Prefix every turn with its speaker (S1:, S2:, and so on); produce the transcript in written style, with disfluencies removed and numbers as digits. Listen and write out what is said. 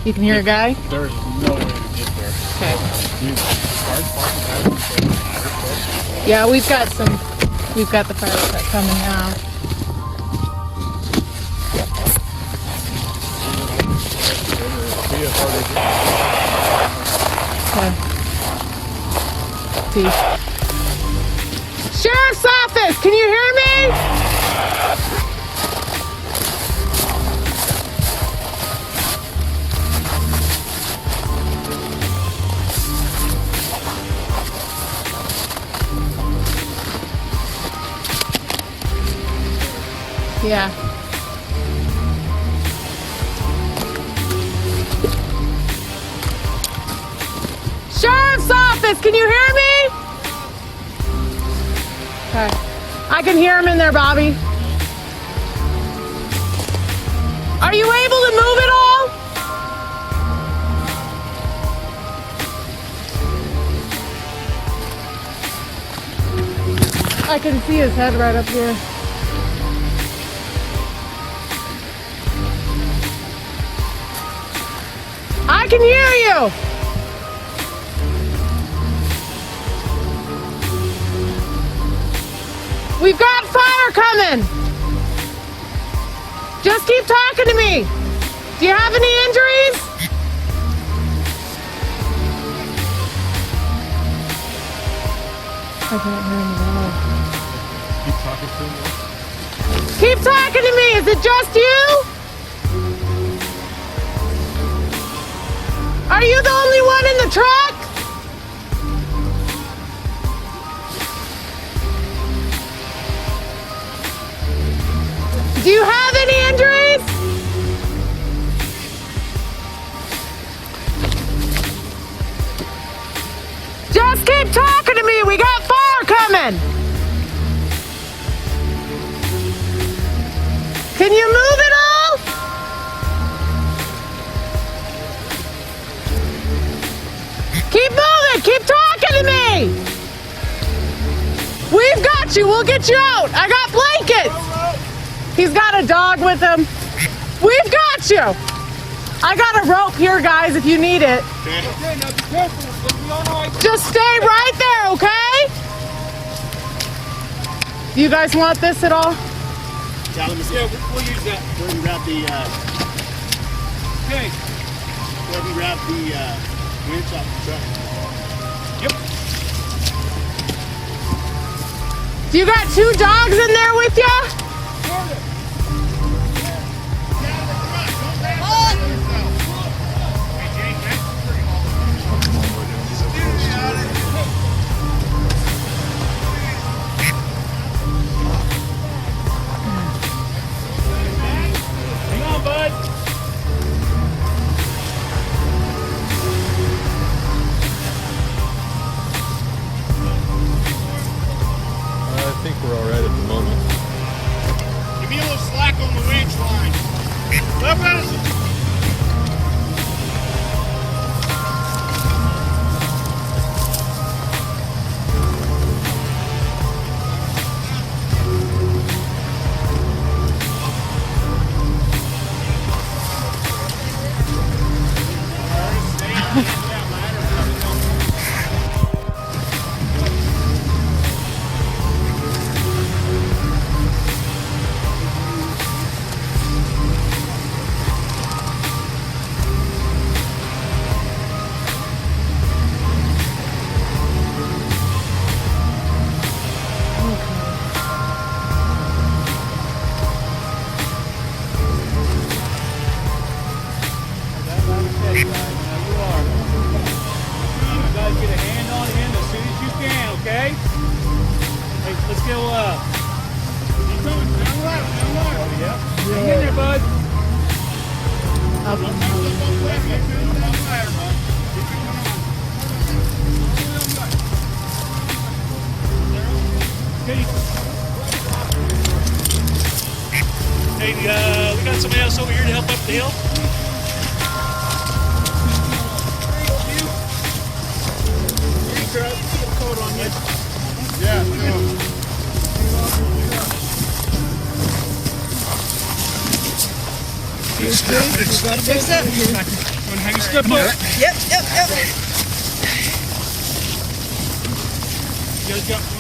S1: You can hear a guy?
S2: There's no way to get there.
S1: Okay.
S2: Cars
S1: Yeah, we've got the fire truck coming now. Okay. See. Sheriff's office, can you hear me? Yeah. Sheriff's office, can you hear me? Okay. I can hear him in there, Bobby. Are you able to move at all? I can see his head right up here. I can hear you. We've got fire coming. Just keep talking to me. Do you have any injuries? I can't hear him at all.
S2: Keep talking to me.
S1: Keep talking to me. Is it just you? Are you the only one in the truck? Do you have any injuries? Just keep talking to me. We got fire coming. Can you move at all? Keep moving. Keep talking to me. We've got you. We'll get you out. I got blankets. He's got a dog with him. We've got you. I got a rope here, guys, if you need it.
S2: Okay, now be careful.
S1: Just stay right there, okay? Do you guys want this at all?
S2: Yeah, we'll use that. Go ahead and grab the, okay. Go ahead and grab the, winch off the truck. Yep.
S1: Do you got two dogs in there with you?
S2: I think we're all right at the moment. Give me a little slack on the winch line. Left us. Hey, we got somebody else over here to help up the hill. Yeah. Want to hang a step up?
S3: Yep.
S2: You guys got